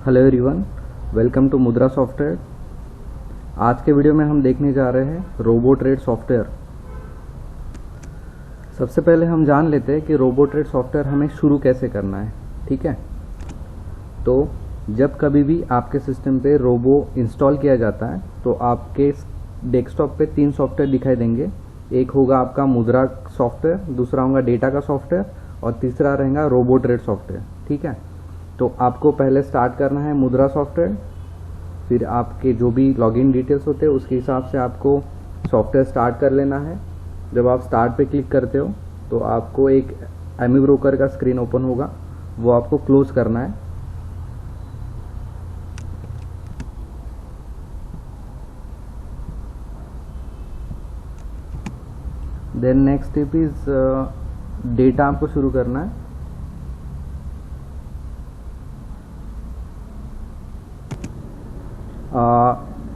Hello everyone, welcome to मुद्रा software. आज के वीडियो में हम देखने जा रहे हैं रोबो ट्रेड सॉफ्टवेयर। सबसे पहले हम जान लेते हैं कि रोबो ट्रेड सॉफ्टवेयर हमें शुरू कैसे करना है। ठीक है, तो जब कभी भी आपके सिस्टम पे रोबो इंस्टॉल किया जाता है तो आपके डेस्कटॉप पे 3 सॉफ्टवेयर दिखाई देंगे। एक होगा आपका मुद्रा सॉफ्टवेयर, दूसरा होगा डेटा का सॉफ्टवेयर और तीसरा रहेगा रोबो ट्रेड सॉफ्टवेयर। ठीक है, तो आपको पहले स्टार्ट करना है मुद्रा सॉफ्टवेयर, फिर आपके जो भी लॉगिन डिटेल्स होते हैं उसके हिसाब से आपको सॉफ्टवेयर स्टार्ट कर लेना है। जब आप स्टार्ट पे क्लिक करते हो तो आपको एक एमी ब्रोकर का स्क्रीन ओपन होगा, वो आपको क्लोज करना है। Then next step is data आपको शुरू करना है।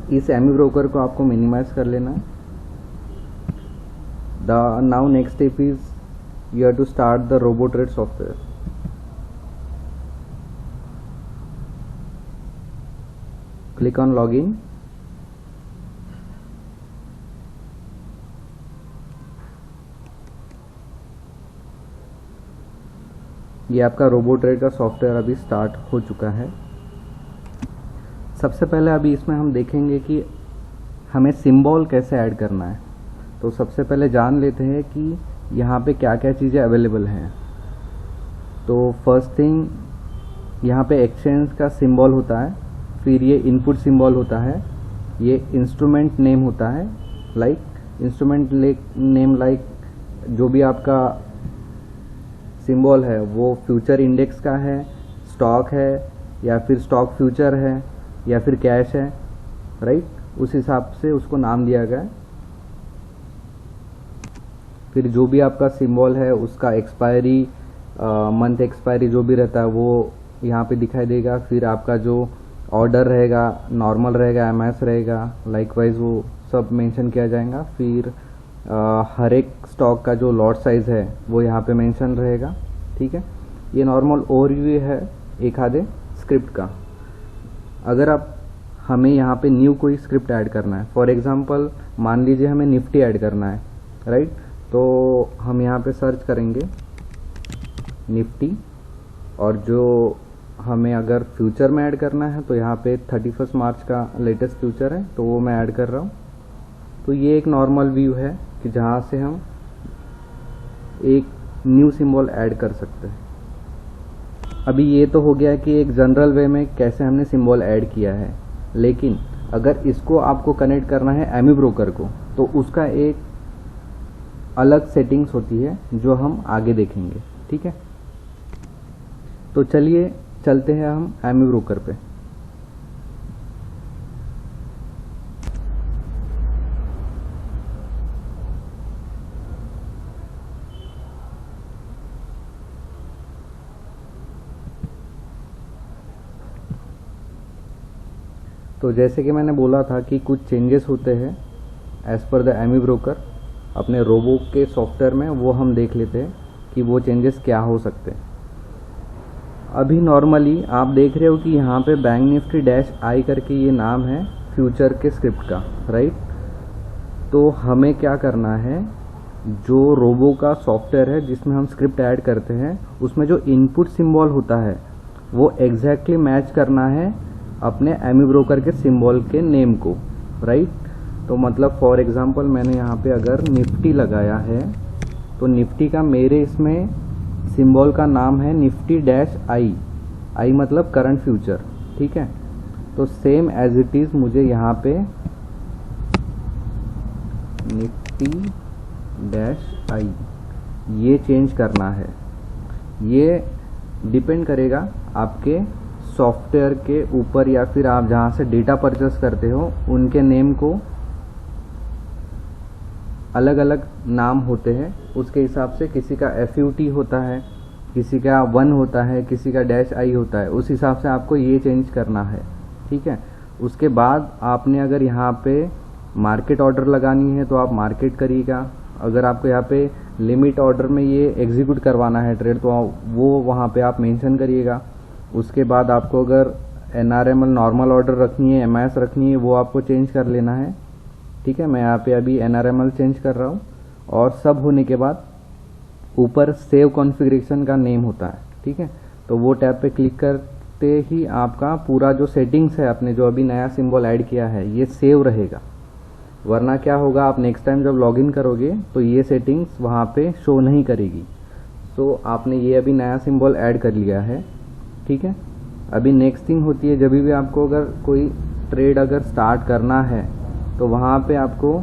इस एमी ब्रोकर को आपको मिनिमाइज कर लेना है। Now next step is you have to start the robo trade software. Click on login. ये आपका रोबो ट्रेड का सॉफ्टवेयर अभी स्टार्ट हो चुका है। सबसे पहले अभी इसमें हम देखेंगे कि हमें सिंबल कैसे ऐड करना है। तो सबसे पहले जान लेते हैं कि यहाँ पे क्या क्या चीज़ें अवेलेबल हैं। तो फर्स्ट थिंग, यहाँ पे एक्सचेंज का सिंबल होता है, फिर ये इनपुट सिंबल होता है, ये इंस्ट्रूमेंट नेम होता है, लाइक इंस्ट्रूमेंट नेम लाइक जो भी आपका सिंबल है वो फ्यूचर इंडेक्स का है, स्टॉक है या फिर स्टॉक फ्यूचर है या फिर कैश है, राइट। उस हिसाब से उसको नाम दिया गया है। फिर जो भी आपका सिंबल है उसका एक्सपायरी मंथ एक्सपायरी जो भी रहता है वो यहाँ पे दिखाई देगा। फिर आपका जो ऑर्डर रहेगा, नॉर्मल रहेगा, एमएस रहेगा, लाइकवाइज वो सब मेंशन किया जाएगा। फिर हर एक स्टॉक का जो लॉट साइज है वो यहाँ पे मेंशन रहेगा। ठीक है, ये नॉर्मल ओवरव्यू है एक आधे स्क्रिप्ट का। अगर आप हमें यहाँ पे न्यू कोई स्क्रिप्ट ऐड करना है, फॉर एग्जांपल मान लीजिए हमें निफ्टी ऐड करना है, राइट। तो हम यहाँ पे सर्च करेंगे निफ्टी, और जो हमें अगर फ्यूचर में ऐड करना है तो यहाँ पे 31 मार्च का लेटेस्ट फ्यूचर है तो वो मैं ऐड कर रहा हूँ। तो ये एक नॉर्मल व्यू है कि जहाँ से हम एक न्यू सिंबल ऐड कर सकते हैं। अभी ये तो हो गया कि एक जनरल वे में कैसे हमने सिंबल ऐड किया है, लेकिन अगर इसको आपको कनेक्ट करना है एमी ब्रोकर को तो उसका एक अलग सेटिंग्स होती है जो हम आगे देखेंगे। ठीक है, तो चलिए चलते हैं हम एमी ब्रोकर पे। तो जैसे कि मैंने बोला था कि कुछ चेंजेस होते हैं as per the AmiBroker अपने रोबो के सॉफ्टवेयर में, वो हम देख लेते हैं कि वो चेंजेस क्या हो सकते हैं। अभी नॉर्मली आप देख रहे हो कि यहाँ पे बैंक निफ्टी डैश आई करके ये नाम है फ्यूचर के स्क्रिप्ट का, राइट। तो हमें क्या करना है, जो रोबो का सॉफ्टवेयर है जिसमें हम स्क्रिप्ट ऐड करते हैं उसमें जो इनपुट सिंबल होता है वो एग्जैक्टली मैच करना है अपने एमी ब्रोकर के सिंबल के नेम को, राइट। तो मतलब फॉर एग्जांपल मैंने यहाँ पे अगर निफ्टी लगाया है तो निफ्टी का मेरे इसमें सिंबल का नाम है निफ्टी डैश आई, आई मतलब करंट फ्यूचर। ठीक है, तो सेम एज इट इज मुझे यहाँ पे निफ्टी डैश आई ये चेंज करना है। ये डिपेंड करेगा आपके सॉफ्टवेयर के ऊपर या फिर आप जहाँ से डेटा परचेस करते हो उनके नेम को अलग अलग नाम होते हैं। उसके हिसाब से किसी का FUT होता है, किसी का 1 होता है, किसी का डैश आई होता है। उस हिसाब से आपको ये चेंज करना है। ठीक है, उसके बाद आपने अगर यहाँ पे मार्केट ऑर्डर लगानी है तो आप मार्केट करिएगा। अगर आपको यहाँ पे लिमिट ऑर्डर में ये एग्जीक्यूट करवाना है ट्रेड तो वो वहाँ पे आप मेंशन करिएगा। उसके बाद आपको अगर NRML नॉर्मल ऑर्डर रखनी है, MS रखनी है, वो आपको चेंज कर लेना है। ठीक है, मैं यहाँ पे अभी NRML चेंज कर रहा हूँ। और सब होने के बाद ऊपर सेव कॉन्फ़िगरेशन का नेम होता है। ठीक है, तो वो टैब पे क्लिक करते ही आपका पूरा जो सेटिंग्स है, आपने जो अभी नया सिंबल ऐड किया है, ये सेव रहेगा। वरना क्या होगा, आप नेक्स्ट टाइम जब लॉगिन करोगे तो ये सेटिंग्स वहाँ पे शो नहीं करेगी। सो आपने ये अभी नया सिंबल ऐड कर लिया है। ठीक है, अभी नेक्स्ट थिंग होती है, जब भी आपको अगर कोई ट्रेड अगर स्टार्ट करना है तो वहाँ पे आपको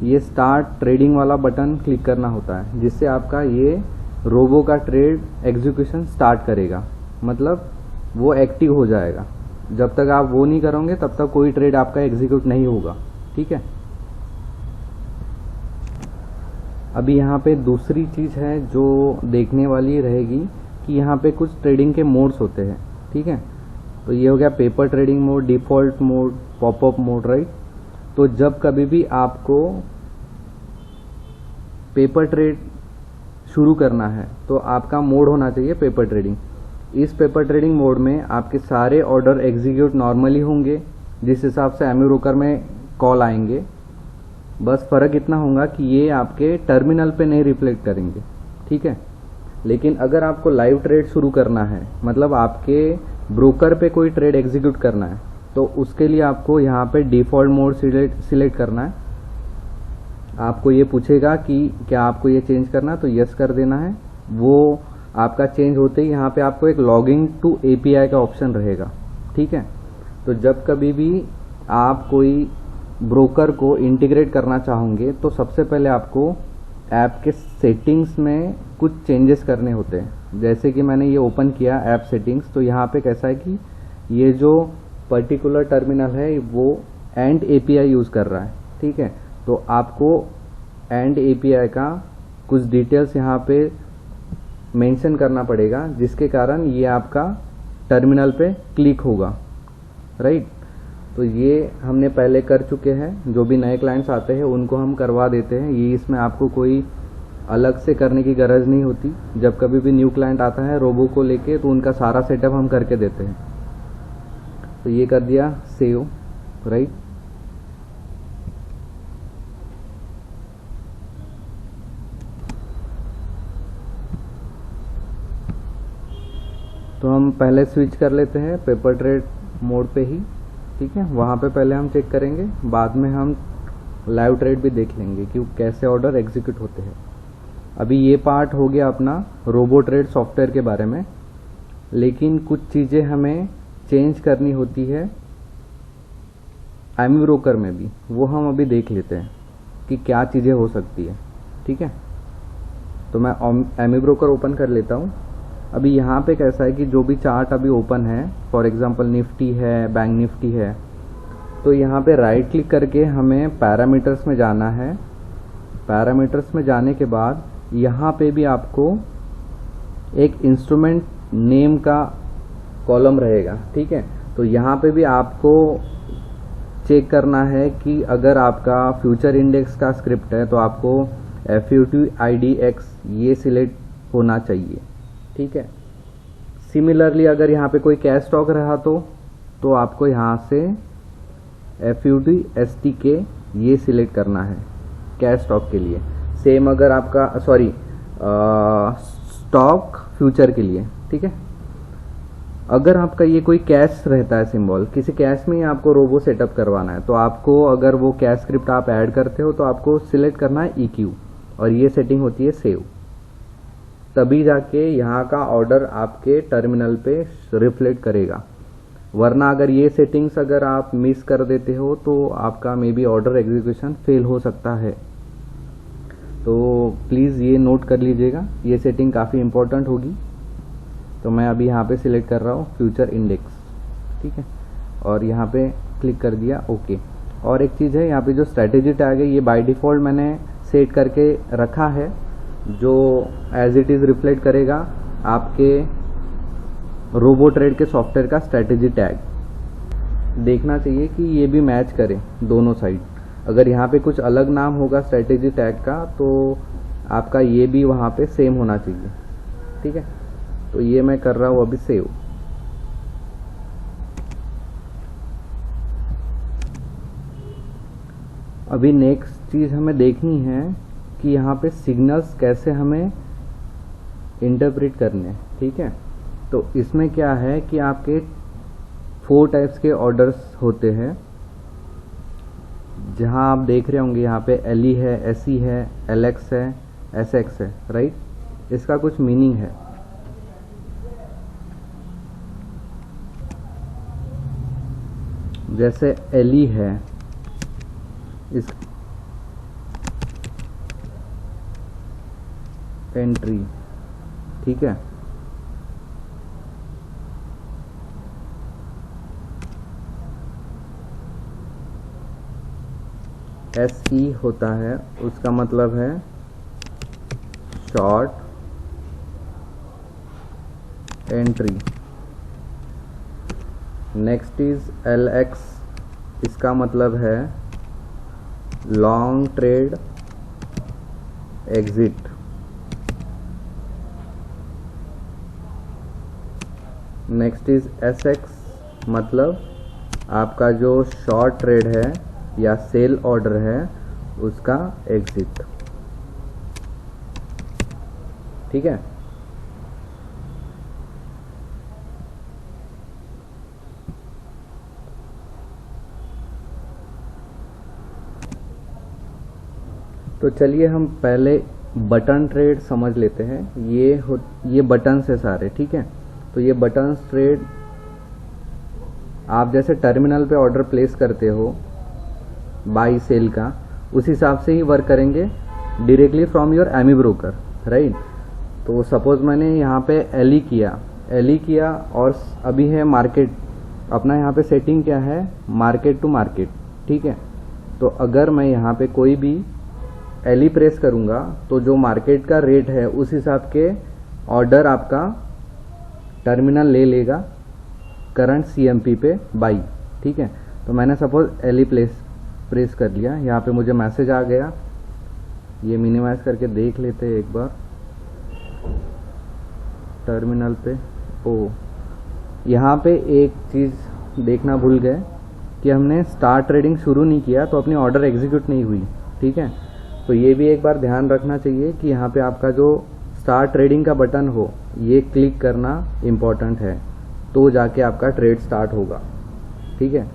ये स्टार्ट ट्रेडिंग वाला बटन क्लिक करना होता है, जिससे आपका ये रोबो का ट्रेड एग्जीक्यूशन स्टार्ट करेगा, मतलब वो एक्टिव हो जाएगा। जब तक आप वो नहीं करोगे तब तक कोई ट्रेड आपका एग्जीक्यूट नहीं होगा। ठीक है, अभी यहाँ पे दूसरी चीज़ है जो देखने वाली रहेगी कि यहाँ पे कुछ ट्रेडिंग के मोड्स होते हैं। ठीक है, तो ये हो गया paper trading mode, default mode, popup mode, right. तो जब कभी भी आपको पेपर ट्रेड शुरू करना है तो आपका मोड होना चाहिए पेपर ट्रेडिंग। इस पेपर ट्रेडिंग मोड में आपके सारे ऑर्डर एग्जीक्यूट नॉर्मली होंगे, जिस हिसाब से एमी ब्रोकर में कॉल आएंगे। बस फ़र्क इतना होगा कि ये आपके टर्मिनल पे नहीं रिफ्लेक्ट करेंगे। ठीक है, लेकिन अगर आपको लाइव ट्रेड शुरू करना है, मतलब आपके ब्रोकर पे कोई ट्रेड एग्जीक्यूट करना है, तो उसके लिए आपको यहाँ पे डिफ़ॉल्ट मोड सिलेक्ट करना है। आपको ये पूछेगा कि क्या आपको ये चेंज करना है, तो यस कर देना है। वो आपका चेंज होते ही यहाँ पे आपको एक लॉगिंग टू API का ऑप्शन रहेगा। ठीक है, तो जब कभी भी आप कोई ब्रोकर को इंटीग्रेट करना चाहोगे तो सबसे पहले आपको ऐप के सेटिंग्स में कुछ चेंजेस करने होते हैं। जैसे कि मैंने ये ओपन किया ऐप सेटिंग्स, तो यहाँ पे कैसा है कि ये जो पर्टिकुलर टर्मिनल है वो एंड API यूज़ कर रहा है। ठीक है, तो आपको एंड API का कुछ डिटेल्स यहाँ पे मेंशन करना पड़ेगा, जिसके कारण ये आपका टर्मिनल पे क्लिक होगा, राइट। तो ये हमने पहले कर चुके हैं, जो भी नए क्लाइंट्स आते हैं उनको हम करवा देते हैं। ये इसमें आपको कोई अलग से करने की गरज नहीं होती। जब कभी भी न्यू क्लाइंट आता है रोबो को लेके, तो उनका सारा सेटअप हम करके देते हैं। तो ये कर दिया सेव, राइट। तो हम पहले स्विच कर लेते हैं पेपर ट्रेड मोड पे ही। ठीक है, वहाँ पे पहले हम चेक करेंगे, बाद में हम लाइव ट्रेड भी देख लेंगे कि कैसे ऑर्डर एग्जीक्यूट होते हैं। अभी ये पार्ट हो गया अपना रोबो ट्रेड सॉफ्टवेयर के बारे में, लेकिन कुछ चीज़ें हमें चेंज करनी होती है एमी ब्रोकर में भी, वो हम अभी देख लेते हैं कि क्या चीज़ें हो सकती है। ठीक है, तो मैं एमी ब्रोकर ओपन कर लेता हूँ। अभी यहाँ पे कैसा है कि जो भी चार्ट अभी ओपन है, फॉर एग्जांपल निफ्टी है, बैंक निफ्टी है, तो यहाँ पे राइट क्लिक करके हमें पैरामीटर्स में जाना है। पैरामीटर्स में जाने के बाद यहाँ पे भी आपको एक इंस्ट्रूमेंट नेम का कॉलम रहेगा। ठीक है, तो यहाँ पे भी आपको चेक करना है कि अगर आपका फ्यूचर इंडेक्स का स्क्रिप्ट है तो आपको FUTIDX ये सिलेक्ट होना चाहिए। ठीक है, सिमिलरली अगर यहाँ पे कोई कैश स्टॉक रहा तो आपको यहाँ से FUTSTK ये सिलेक्ट करना है कैश स्टॉक के लिए। सेम अगर आपका स्टॉक फ्यूचर के लिए। ठीक है, अगर आपका ये कोई कैश रहता है सिंबल, किसी कैश में ही आपको रोबो सेटअप करवाना है, तो आपको अगर वो कैश स्क्रिप्ट आप ऐड करते हो तो आपको सिलेक्ट करना है EQ, और ये सेटिंग होती है सेव। तभी जाके यहाँ का ऑर्डर आपके टर्मिनल पे रिफ्लेक्ट करेगा। वरना अगर ये सेटिंग्स अगर आप मिस कर देते हो तो आपका may be order execution fail हो सकता है। तो प्लीज़ ये नोट कर लीजिएगा, ये सेटिंग काफ़ी इंपॉर्टेंट होगी। तो मैं अभी यहाँ पे सिलेक्ट कर रहा हूँ फ्यूचर इंडेक्स। ठीक है, और यहाँ पे क्लिक कर दिया ओके। और एक चीज़ है, यहाँ पे जो स्ट्रैटेजी टैग है ये बाय डिफ़ॉल्ट मैंने सेट करके रखा है, जो एज इट इज़ रिफ्लेक्ट करेगा आपके रोबो ट्रेड के सॉफ्टवेयर का स्ट्रैटेजी टैग। देखना चाहिए कि ये भी मैच करे दोनों साइड। अगर यहाँ पे कुछ अलग नाम होगा स्ट्रैटेजी टैग का तो आपका ये भी वहाँ पे सेम होना चाहिए। ठीक है, तो ये मैं कर रहा हूँ अभी सेव। अभी नेक्स्ट चीज़ हमें देखनी है कि यहाँ पे सिग्नल्स कैसे हमें इंटरप्रेट करने, ठीक है। तो इसमें क्या है कि आपके 4 टाइप्स के ऑर्डर्स होते हैं, जहाँ आप देख रहे होंगे यहाँ पे LE है, SE है, LX है, SX है, राइट। इसका कुछ मीनिंग है। जैसे LE है, इस एंट्री, ठीक है। SE होता है, उसका मतलब है short entry. Next is LX, इसका मतलब है long trade exit. Next is SX, मतलब आपका जो शॉर्ट ट्रेड है या सेल ऑर्डर है उसका एग्जिट, ठीक है। तो चलिए हम पहले बटन ट्रेड समझ लेते हैं। ये बटन है सारे, ठीक है। तो ये बटन ट्रेड आप जैसे टर्मिनल पे ऑर्डर प्लेस करते हो बाई सेल का, उस हिसाब से ही वर्क करेंगे directly from your AmiBroker, right. तो सपोज मैंने यहाँ पे LE किया और अभी है मार्केट, अपना यहाँ पे सेटिंग क्या है, मार्केट टू मार्केट, ठीक है। तो अगर मैं यहाँ पे कोई भी LE प्रेस करूँगा तो जो मार्केट का रेट है उस हिसाब के ऑर्डर आपका टर्मिनल ले लेगा करंट CMP पे बाई, ठीक है। तो मैंने सपोज LE प्रेस कर लिया, यहाँ पे मुझे मैसेज आ गया। ये मिनिमाइज करके देख लेते हैं एक बार टर्मिनल पे। यहाँ पे एक चीज़ देखना भूल गए कि हमने स्टार्ट ट्रेडिंग शुरू नहीं किया तो अपनी ऑर्डर एग्जीक्यूट नहीं हुई, ठीक है। तो ये भी एक बार ध्यान रखना चाहिए कि यहाँ पे आपका जो स्टार्ट ट्रेडिंग का बटन हो ये क्लिक करना इम्पॉर्टेंट है, तो जाके आपका ट्रेड स्टार्ट होगा, ठीक है।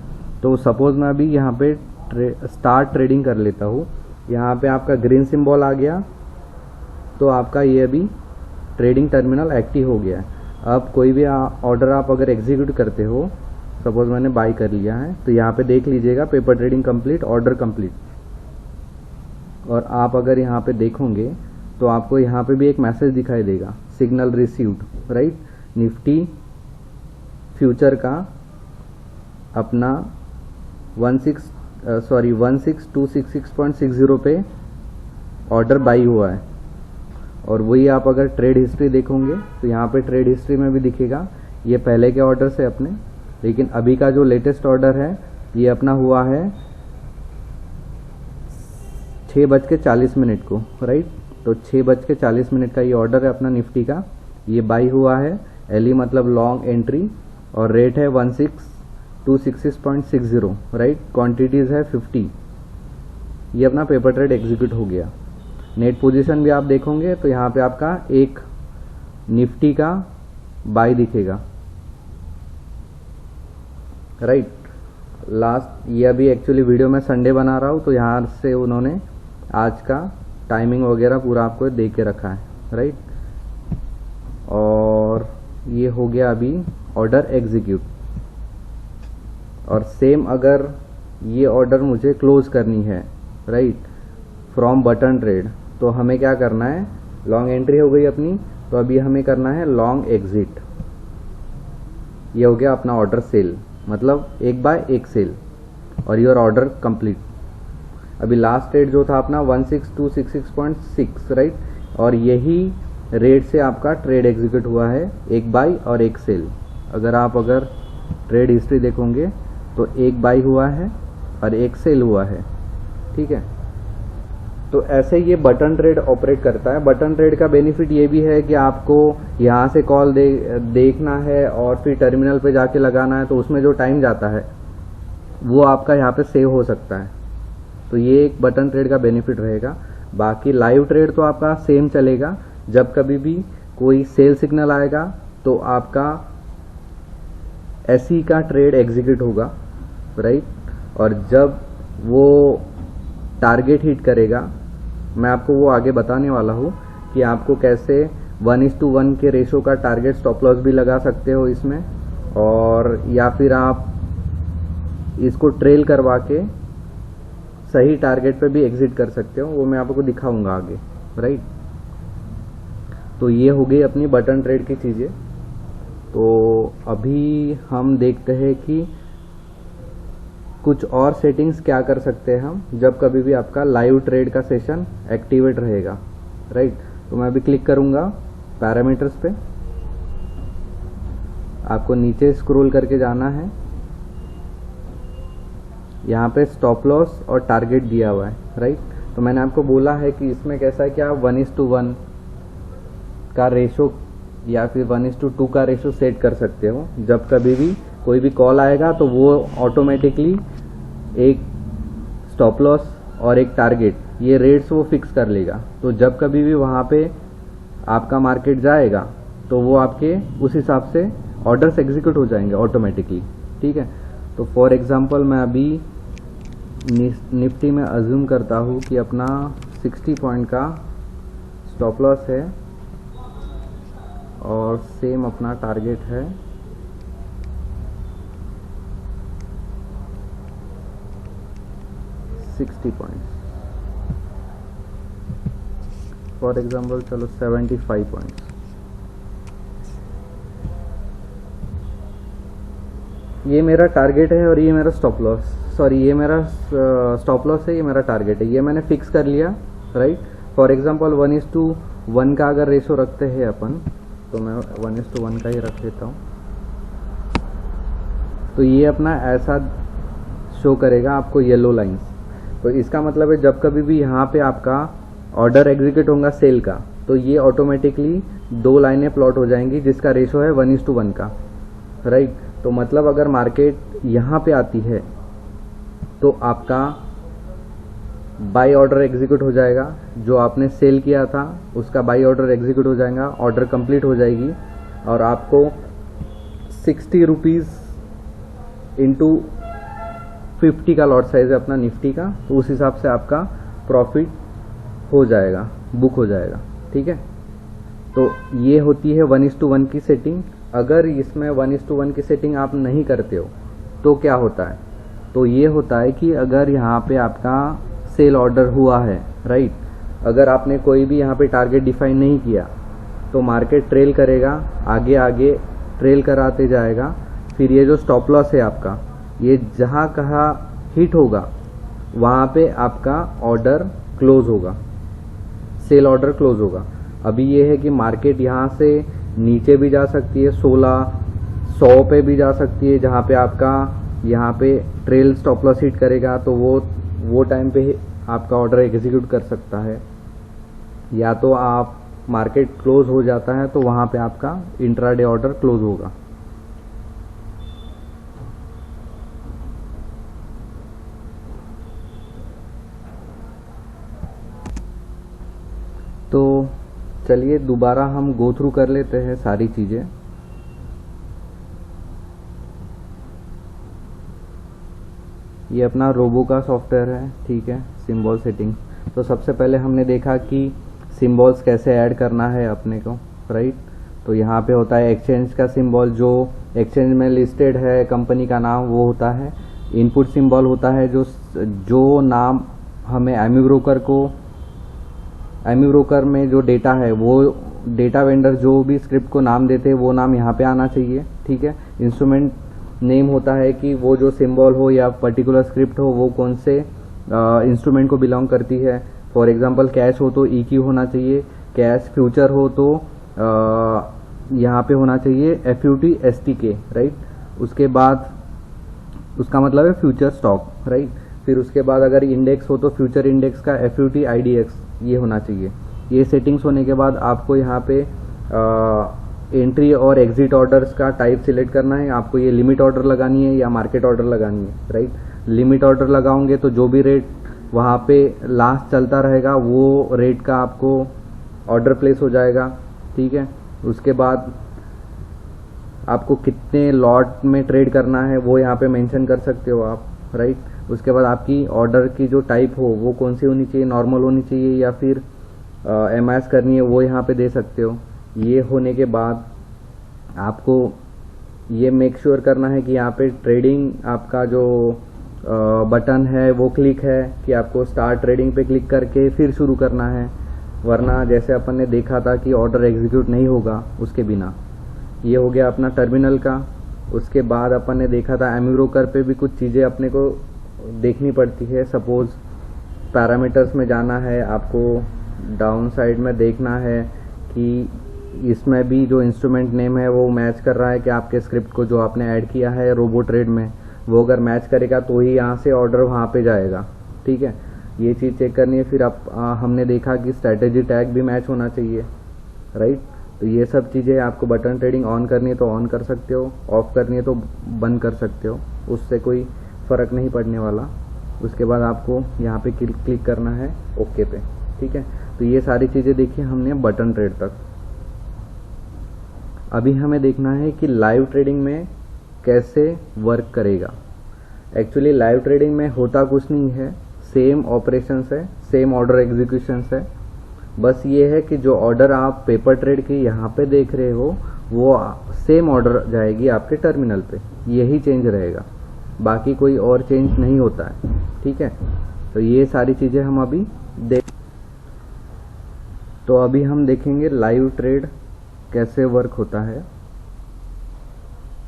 तो सपोज मैं अभी यहाँ पे स्टार्ट ट्रेडिंग कर लेता हूँ, यहाँ पे आपका ग्रीन सिंबल आ गया तो आपका ये अभी ट्रेडिंग टर्मिनल एक्टिव हो गया है। अब कोई भी ऑर्डर आप अगर एग्जीक्यूट करते हो, सपोज मैंने बाई कर लिया है, तो यहाँ पे देख लीजिएगा paper trading complete, order complete. और आप अगर यहाँ पे देखोगे तो आपको यहाँ पे भी एक मैसेज दिखाई देगा, signal received, right. Nifty future का अपना 16266.60 पे ऑर्डर बाई हुआ है। और वही आप अगर ट्रेड हिस्ट्री देखोगे तो यहाँ पे ट्रेड हिस्ट्री में भी दिखेगा, ये पहले के ऑर्डर से अपने, लेकिन अभी का जो लेटेस्ट ऑर्डर है ये अपना हुआ है 6:40 को, राइट। तो 6:40 का ये ऑर्डर है अपना निफ्टी का, ये बाई हुआ है। LE मतलब लॉन्ग एंट्री और रेट है 16266.60, राइट। क्वांटिटीज है 50। ये अपना पेपर ट्रेड एग्जीक्यूट हो गया। नेट पोजीशन भी आप देखोगे तो यहाँ पे आपका एक निफ्टी का बाई दिखेगा, राइट। लास्ट ये अभी एक्चुअली वीडियो में संडे बना रहा हूँ तो यहाँ से उन्होंने आज का टाइमिंग वगैरह पूरा आपको दे के रखा है, राइट। और ये हो गया अभी ऑर्डर एग्जीक्यूट। और सेम अगर ये ऑर्डर मुझे क्लोज करनी है, राइट, फ्रॉम बटन ट्रेड, तो हमें क्या करना है, लॉन्ग एंट्री हो गई अपनी, तो अभी हमें करना है लॉन्ग एग्जिट। ये हो गया अपना ऑर्डर सेल, मतलब 1 बाय 1 सेल, और योर ऑर्डर कंप्लीट। अभी लास्ट रेट जो था अपना 16266.6, राइट। और यही रेट से आपका ट्रेड एग्जीक्यूट हुआ है, 1 बाई और 1 सेल। अगर ट्रेड हिस्ट्री देखोगे तो 1 बाई हुआ है और 1 सेल हुआ है, ठीक है। तो ऐसे ये बटन ट्रेड ऑपरेट करता है। बटन ट्रेड का बेनिफिट ये भी है कि आपको यहाँ से कॉल देखना है और फिर टर्मिनल पे जाके लगाना है, तो उसमें जो टाइम जाता है वो आपका यहाँ पे सेव हो सकता है, तो ये एक बटन ट्रेड का बेनिफिट रहेगा। बाकी लाइव ट्रेड तो आपका सेम चलेगा, जब कभी भी कोई सेल सिग्नल आएगा तो आपका एसई का ट्रेड एग्जीक्यूट होगा, राइट। और जब वो टारगेट हिट करेगा, मैं आपको वो आगे बताने वाला हूँ कि आपको कैसे 1:1 के रेशो का टारगेट स्टॉप लॉस भी लगा सकते हो इसमें, और या फिर आप इसको ट्रेल करवा के सही टारगेट पे भी एग्जिट कर सकते हो, वो मैं आपको दिखाऊंगा आगे, राइट। तो ये हो गई अपनी बटन ट्रेड की चीज़ें। तो अभी हम देखते हैं कि कुछ और सेटिंग्स क्या कर सकते हैं हम जब कभी भी आपका लाइव ट्रेड का सेशन एक्टिवेट रहेगा, राइट। तो मैं अभी क्लिक करूंगा पैरामीटर्स पे, आपको नीचे स्क्रॉल करके जाना है, यहाँ पे स्टॉप लॉस और टारगेट दिया हुआ है, राइट। तो मैंने आपको बोला है कि इसमें कैसा है कि आप 1:1 का रेशो या फिर 1:2 का रेशो सेट कर सकते हो। जब कभी भी कोई भी कॉल आएगा तो वो ऑटोमेटिकली एक स्टॉप लॉस और एक टारगेट, ये रेट्स वो फिक्स कर लेगा। तो जब कभी भी वहाँ पे आपका मार्केट जाएगा तो वो आपके उस हिसाब से ऑर्डर्स एग्जीक्यूट हो जाएंगे ऑटोमेटिकली, ठीक है। तो फॉर एग्जांपल मैं अभी निफ्टी में अज्यूम करता हूँ कि अपना 60 पॉइंट का स्टॉप लॉस है और सेम अपना टारगेट है 60 पॉइंट्स, फॉर एग्जांपल चलो 75 पॉइंट्स। ये मेरा टारगेट है और ये मेरा स्टॉप लॉस, सॉरी ये मेरा स्टॉप लॉस है, ये मेरा टारगेट है, ये मैंने फिक्स कर लिया, राइट। फॉर एग्जांपल 1:1 का अगर रेशो रखते हैं अपन, तो मैं 1:1 का ही रख लेता हूँ। तो ये अपना ऐसा शो करेगा आपको येलो लाइंस। तो इसका मतलब है जब कभी भी यहाँ पे आपका ऑर्डर एग्जीक्यूट होगा सेल का, तो ये ऑटोमेटिकली 2 लाइनें प्लॉट हो जाएंगी जिसका रेशो है 1:1 का, राइट। तो मतलब अगर मार्केट यहाँ पे आती है तो आपका बाई ऑर्डर एग्जीक्यूट हो जाएगा, जो आपने सेल किया था उसका बाई ऑर्डर एग्जीक्यूट हो जाएगा, ऑर्डर कंप्लीट हो जाएगी और आपको 60 रुपीज़ इंटू 50 का लॉट साइज है अपना निफ्टी का, तो उस हिसाब से आपका प्रॉफिट हो जाएगा, बुक हो जाएगा, ठीक है। तो ये होती है 1:1 की सेटिंग। अगर इसमें 1:1 की सेटिंग आप नहीं करते हो तो क्या होता है, तो ये होता है कि अगर यहाँ पे आपका सेल ऑर्डर हुआ है, राइट, अगर आपने कोई भी यहाँ पे टारगेट डिफाइन नहीं किया तो मार्केट ट्रेल करेगा, आगे आगे ट्रेल कराते जाएगा। फिर ये जो स्टॉप लॉस है आपका, ये जहाँ कहाँ हिट होगा वहाँ पे आपका ऑर्डर क्लोज होगा, सेल ऑर्डर क्लोज होगा। अभी ये है कि मार्केट यहाँ से नीचे भी जा सकती है, 1600 पे भी जा सकती है, जहाँ पे आपका यहाँ पे ट्रेल स्टॉप लॉस हिट करेगा तो वो टाइम पे आपका ऑर्डर एग्जीक्यूट कर सकता है। या तो आप मार्केट क्लोज हो जाता है तो वहाँ पे आपका इंट्राडे ऑर्डर क्लोज होगा। तो चलिए दोबारा हम गो थ्रू कर लेते हैं सारी चीज़ें। ये अपना रोबो का सॉफ्टवेयर है, ठीक है, सिंबल सेटिंग्स। तो सबसे पहले हमने देखा कि सिंबल्स कैसे ऐड करना है अपने को, राइट। तो यहाँ पे होता है एक्सचेंज का सिंबल, जो एक्सचेंज में लिस्टेड है कंपनी का नाम वो होता है। इनपुट सिंबल होता है जो नाम हमें एमी ब्रोकर में जो डेटा है वो डेटा वेंडर जो भी स्क्रिप्ट को नाम देते हैं वो नाम यहाँ पे आना चाहिए, ठीक है। इंस्ट्रूमेंट नेम होता है कि वो जो सिंबल हो या पर्टिकुलर स्क्रिप्ट हो वो कौन से इंस्ट्रूमेंट को बिलोंग करती है। फॉर एग्जांपल कैश हो तो EQ होना चाहिए, कैश फ्यूचर हो तो यहाँ पे होना चाहिए FUT STK, राइट। उसके बाद उसका मतलब है फ्यूचर स्टॉक, राइट। फिर उसके बाद अगर इंडेक्स हो तो फ्यूचर इंडेक्स का FUT IDX ये होना चाहिए। ये सेटिंग्स होने के बाद आपको यहाँ पे एंट्री और एग्जिट ऑर्डर्स का टाइप सिलेक्ट करना है। आपको ये लिमिट ऑर्डर लगानी है या मार्केट ऑर्डर लगानी है, राइट। लिमिट ऑर्डर लगाओगे तो जो भी रेट वहाँ पे लास्ट चलता रहेगा, वो रेट का आपको ऑर्डर प्लेस हो जाएगा। ठीक है, उसके बाद आपको कितने लॉट में ट्रेड करना है वो यहाँ पे मेंशन कर सकते हो आप, राइट। उसके बाद आपकी ऑर्डर की जो टाइप हो वो कौन सी होनी चाहिए, नॉर्मल होनी चाहिए या फिर एमआईएस करनी है, वो यहाँ पे दे सकते हो। ये होने के बाद आपको ये मेक श्योर करना है कि यहाँ पे ट्रेडिंग आपका जो बटन है वो क्लिक है, कि आपको स्टार्ट ट्रेडिंग पे क्लिक करके फिर शुरू करना है, वरना जैसे अपन ने देखा था कि ऑर्डर एग्जीक्यूट नहीं होगा उसके बिना। ये हो गया अपना टर्मिनल का। उसके बाद अपन ने देखा था एमी ब्रोकर पे भी कुछ चीज़ें अपने को देखनी पड़ती है। सपोज पैरामीटर्स में जाना है, आपको डाउन साइड में देखना है कि इसमें भी जो इंस्ट्रूमेंट नेम है वो मैच कर रहा है कि आपके स्क्रिप्ट को जो आपने ऐड किया है रोबो ट्रेड में, वो अगर मैच करेगा तो ही यहाँ से ऑर्डर वहाँ पे जाएगा। ठीक है, ये चीज़ चेक करनी है। फिर हमने देखा कि स्ट्रैटेजी टैग भी मैच होना चाहिए, राइट। तो ये सब चीज़ें आपको बटन ट्रेडिंग ऑन करनी है तो ऑन कर सकते हो, ऑफ करनी है तो बंद कर सकते हो, उससे कोई फ़र्क नहीं पड़ने वाला। उसके बाद आपको यहाँ पे क्लिक करना है ओके पे। ठीक है, तो ये सारी चीज़ें देखिए हमने बटन ट्रेड तक। अभी हमें देखना है कि लाइव ट्रेडिंग में कैसे वर्क करेगा। एक्चुअली लाइव ट्रेडिंग में होता कुछ नहीं है, सेम ऑपरेशंस है, सेम ऑर्डर एग्जीक्यूशंस है। बस ये है कि जो ऑर्डर आप पेपर ट्रेड के यहाँ पे देख रहे हो वो सेम ऑर्डर जाएगी आपके टर्मिनल पे, यही चेंज रहेगा, बाकी कोई और चेंज नहीं होता है। ठीक है, तो ये सारी चीज़ें हम अभी तो अभी हम देखेंगे लाइव ट्रेड कैसे वर्क होता है।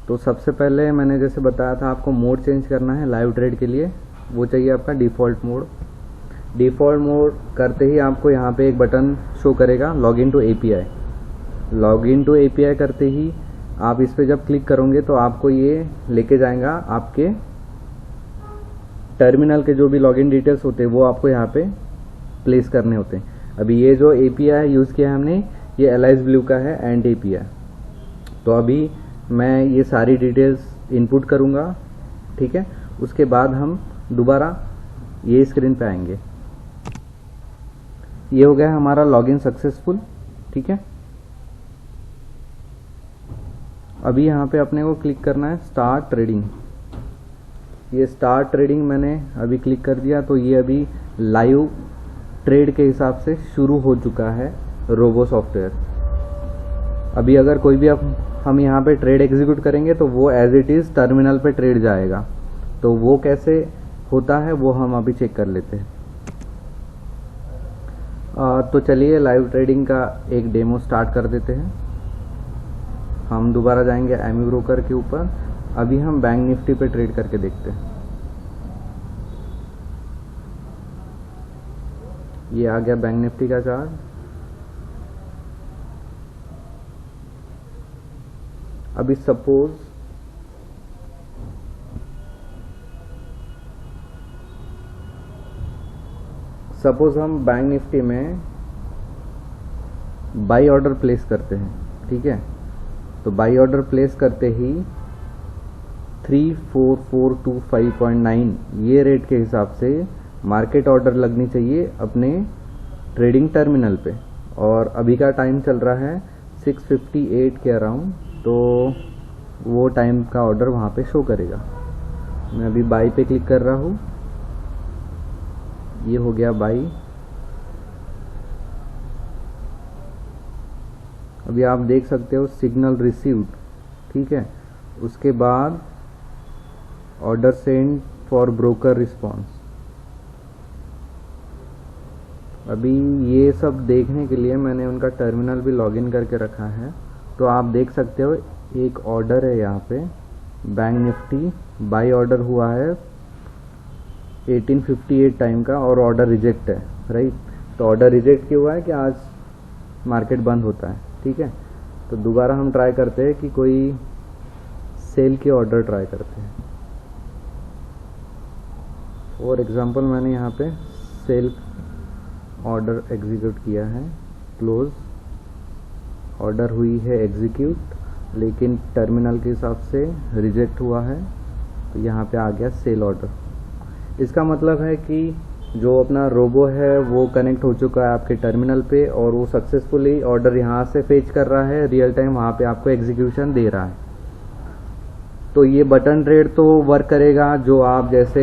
तो सबसे पहले मैंने जैसे बताया था आपको मोड चेंज करना है लाइव ट्रेड के लिए, वो चाहिए आपका डिफ़ॉल्ट मोड। डिफ़ॉल्ट मोड करते ही आपको यहाँ पे एक बटन शो करेगा log in to API. Log in to API करते ही आप इस पर जब क्लिक करोगे तो आपको ये लेके जाएगा आपके टर्मिनल के जो भी लॉगिन डिटेल्स होते हैं वो आपको यहाँ पे प्लेस करने होते हैं। अभी ये जो एपीआई यूज़ किया है हमने, ये एलाइज ब्लू का है एंड एपीआई। तो अभी मैं ये सारी डिटेल्स इनपुट करूँगा। ठीक है, उसके बाद हम दोबारा ये स्क्रीन पे आएंगे। ये हो गया हमारा लॉगिन सक्सेसफुल। ठीक है, अभी यहाँ पे अपने को क्लिक करना है स्टार्ट ट्रेडिंग। ये स्टार्ट ट्रेडिंग मैंने अभी क्लिक कर दिया, तो ये अभी लाइव ट्रेड के हिसाब से शुरू हो चुका है रोबो सॉफ्टवेयर। अभी अगर कोई भी हम यहाँ पे ट्रेड एग्जीक्यूट करेंगे तो वो एज इट इज़ टर्मिनल पे ट्रेड जाएगा। तो वो कैसे होता है वो हम अभी चेक कर लेते हैं। तो चलिए लाइव ट्रेडिंग का एक डेमो स्टार्ट कर देते हैं। हम दोबारा जाएंगे एमी ब्रोकर के ऊपर। अभी हम बैंक निफ्टी पे ट्रेड करके देखते हैं। ये आ गया बैंक निफ्टी का चार्ट। अभी सपोज हम बैंक निफ्टी में बाई ऑर्डर प्लेस करते हैं। ठीक है, तो बाई ऑर्डर प्लेस करते ही 34425.9 ये रेट के हिसाब से मार्केट ऑर्डर लगनी चाहिए अपने ट्रेडिंग टर्मिनल पे। और अभी का टाइम चल रहा है 6:58 के अराउंड, तो वो टाइम का ऑर्डर वहाँ पे शो करेगा। मैं अभी बाई पे क्लिक कर रहा हूँ, ये हो गया बाई। अभी आप देख सकते हो सिग्नल रिसीव्ड। ठीक है, उसके बाद order send for broker response. अभी ये सब देखने के लिए मैंने उनका टर्मिनल भी लॉगिन करके रखा है। तो आप देख सकते हो एक ऑर्डर है यहाँ पे बैंक निफ्टी, बाई ऑर्डर हुआ है 1858 टाइम का और ऑर्डर रिजेक्ट है, राइट। तो ऑर्डर रिजेक्ट क्यों हुआ है कि आज मार्केट बंद होता है। ठीक है, तो दोबारा हम ट्राई करते हैं कि कोई सेल के ऑर्डर ट्राई करते हैं। फॉर एग्जांपल मैंने यहाँ पे सेल ऑर्डर एग्जीक्यूट किया है, क्लोज ऑर्डर हुई है एग्जीक्यूट, लेकिन टर्मिनल के हिसाब से रिजेक्ट हुआ है। तो यहाँ पे आ गया सेल ऑर्डर। इसका मतलब है कि जो अपना रोबो है वो कनेक्ट हो चुका है आपके टर्मिनल पे और वो सक्सेसफुली ऑर्डर यहाँ से फेच कर रहा है, रियल टाइम वहाँ पे आपको एग्जीक्यूशन दे रहा है। तो ये बटन ट्रेड तो वर्क करेगा जो आप जैसे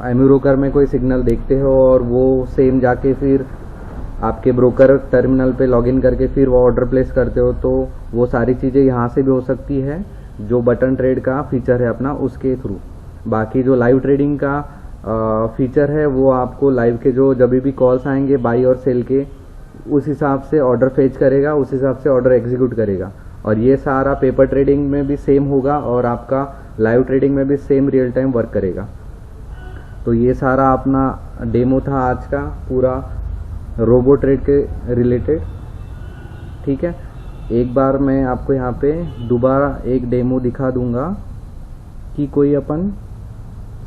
एम्यूरोकर में कोई सिग्नल देखते हो और वो सेम जाके फिर आपके ब्रोकर टर्मिनल पे लॉगिन करके फिर वो ऑर्डर प्लेस करते हो, तो वो सारी चीज़ें यहाँ से भी हो सकती है जो बटन ट्रेड का फीचर है अपना उसके थ्रू। बाकी जो लाइव ट्रेडिंग का फीचर है वो आपको लाइव के जो जब भी कॉल्स आएंगे बाई और सेल के, उस हिसाब से ऑर्डर फेच करेगा, उस हिसाब से ऑर्डर एग्जीक्यूट करेगा। और ये सारा पेपर ट्रेडिंग में भी सेम होगा और आपका लाइव ट्रेडिंग में भी सेम रियल टाइम वर्क करेगा। तो ये सारा अपना डेमो था आज का पूरा रोबो ट्रेड के रिलेटेड। ठीक है, एक बार मैं आपको यहाँ पे दोबारा एक डेमो दिखा दूंगा कि कोई अपन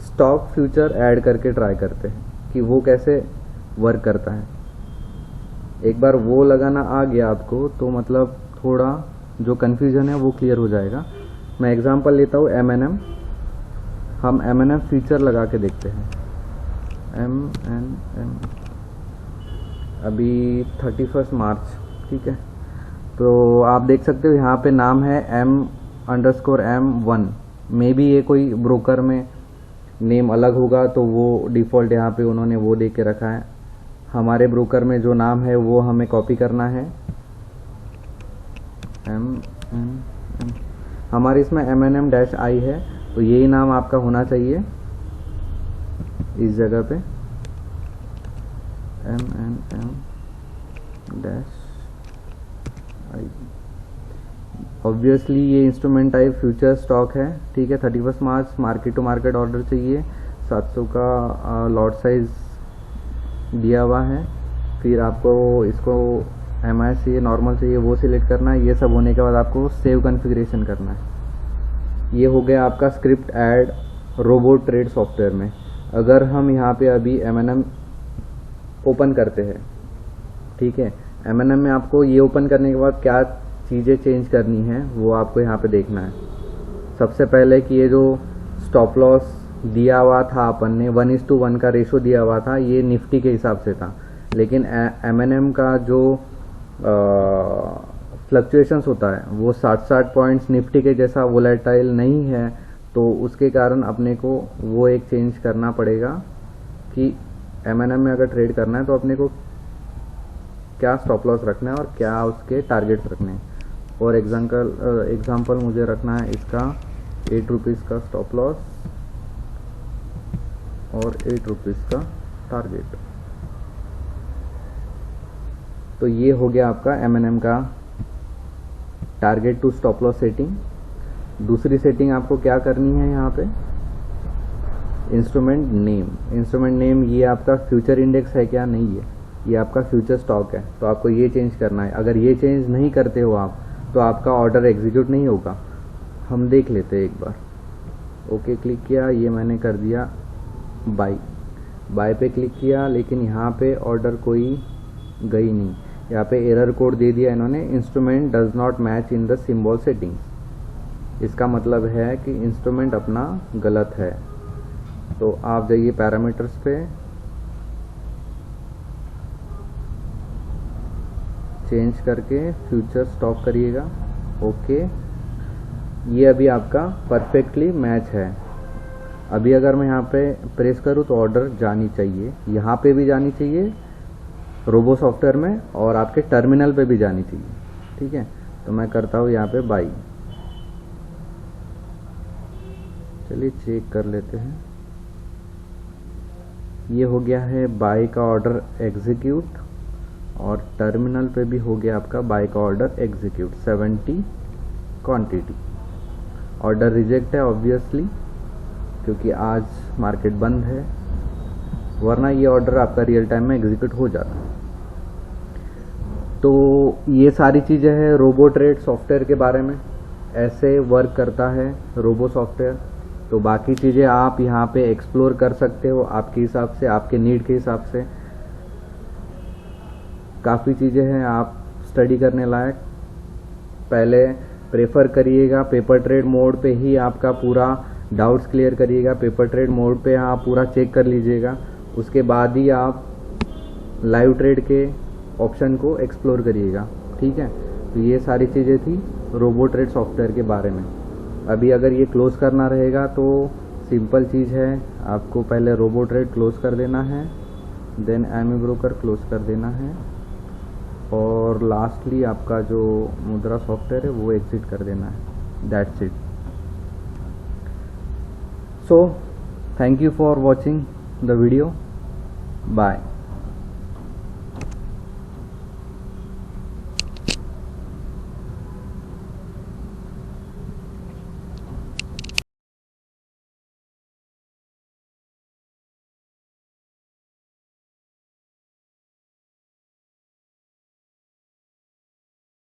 स्टॉक फ्यूचर ऐड करके ट्राई करते हैं कि वो कैसे वर्क करता है। एक बार वो लगाना आ गया आपको तो मतलब थोड़ा जो कन्फ्यूजन है वो क्लियर हो जाएगा। मैं एग्जांपल लेता हूँ M&M। हम M&M फीचर लगा के देखते हैं। M&M अभी 31 मार्च, ठीक है। तो आप देख सकते हो यहाँ पे नाम है M_M1। मे बी ये कोई ब्रोकर में नेम अलग होगा तो वो डिफ़ॉल्ट यहाँ पे उन्होंने वो दे के रखा है। हमारे ब्रोकर में जो नाम है वो हमें कॉपी करना है। हमारे इसमें M&M-I है तो यही नाम आपका होना चाहिए इस जगह पे M&M-I। ऑब्वियसली ये इंस्ट्रूमेंट टाइप फ्यूचर स्टॉक है, ठीक है। 31 मार्च मार्केट टू मार्केट ऑर्डर चाहिए, 700 का लॉट साइज दिया हुआ है। फिर आपको इसको MIS चाहिए, नॉर्मल चाहिए, वो सिलेक्ट करना है। ये सब होने के बाद आपको सेव कॉन्फ़िगरेशन करना है। ये हो गया आपका script add robo trade software में। अगर हम यहाँ पे अभी M&M ओपन करते हैं, ठीक है, M&M में आपको ये ओपन करने के बाद क्या चीज़ें चेंज करनी है वो आपको यहाँ पे देखना है। सबसे पहले कि ये जो स्टॉप लॉस दिया हुआ था अपन ने 1:1 का रेशो दिया हुआ था, ये निफ्टी के हिसाब से था। लेकिन M&M का जो फ्लक्चुएशंस होता है वो 60 पॉइंट्स निफ्टी के जैसा वोलेटाइल नहीं है, तो उसके कारण अपने को वो एक चेंज करना पड़ेगा कि M&M में अगर ट्रेड करना है तो अपने को क्या स्टॉप लॉस रखना है और क्या उसके टारगेट्स रखने हैं। और एग्जांपल मुझे रखना है इसका 8 रुपीज़ का स्टॉप लॉस और 8 रुपीज़ का टारगेट। तो ये हो गया आपका M&M का target to stop loss setting. दूसरी सेटिंग आपको क्या करनी है यहाँ पे, इंस्ट्रूमेंट नेम। ये आपका फ्यूचर इंडेक्स है क्या, नहीं है, ये आपका फ्यूचर स्टॉक है, तो आपको ये चेंज करना है। अगर ये चेंज नहीं करते हो आप तो आपका ऑर्डर एग्जीक्यूट नहीं होगा। हम देख लेते हैं एक बार। ओके क्लिक किया, ये मैंने कर दिया बाय पे क्लिक किया, लेकिन यहाँ पे ऑर्डर कोई गई नहीं। यहाँ पे एरर कोड दे दिया इन्होंने, instrument does not match in the symbol settings. इसका मतलब है कि इंस्ट्रूमेंट अपना गलत है। तो आप जाइए पैरामीटर्स पे, चेंज करके फ्यूचर स्टॉक करिएगा। ओके, ये अभी आपका परफेक्टली मैच है। अभी अगर मैं यहाँ पे प्रेस करूँ तो ऑर्डर जानी चाहिए, यहाँ पे भी जानी चाहिए रोबो सॉफ्टवेयर में और आपके टर्मिनल पे भी जानी चाहिए, ठीक है। तो मैं करता हूँ यहाँ पे बाई। चलिए चेक कर लेते हैं। ये हो गया है बाई का ऑर्डर एग्जीक्यूट और टर्मिनल पे भी हो गया आपका बाई का order execute 70 quantity. Order reject है ऑब्वियसली क्योंकि आज मार्केट बंद है, वरना ये ऑर्डर आपका रियल टाइम में एग्जीक्यूट हो जाता है। तो ये सारी चीज़ें हैं रोबो ट्रेड सॉफ्टवेयर के बारे में, ऐसे वर्क करता है रोबो सॉफ्टवेयर। तो बाकी चीज़ें आप यहाँ पे एक्सप्लोर कर सकते हो आपके हिसाब से, आपके नीड के हिसाब से। काफ़ी चीज़ें हैं आप स्टडी करने लायक। पहले प्रेफर करिएगा पेपर ट्रेड मोड पे ही आपका पूरा डाउट्स क्लियर करिएगा। पेपर ट्रेड मोड पे आप पूरा चेक कर लीजिएगा, उसके बाद ही आप लाइव ट्रेड के ऑप्शन को एक्सप्लोर करिएगा। ठीक है, तो ये सारी चीज़ें थी रोबो ट्रेड सॉफ्टवेयर के बारे में। अभी अगर ये क्लोज करना रहेगा तो सिंपल चीज़ है, आपको पहले रोबो ट्रेड क्लोज कर देना है, देन एमी ब्रोकर क्लोज कर देना है, और लास्टली आपका जो मुद्रा सॉफ्टवेयर है वो एग्जिट कर देना है। That's it. So thank you for watching the video. Bye.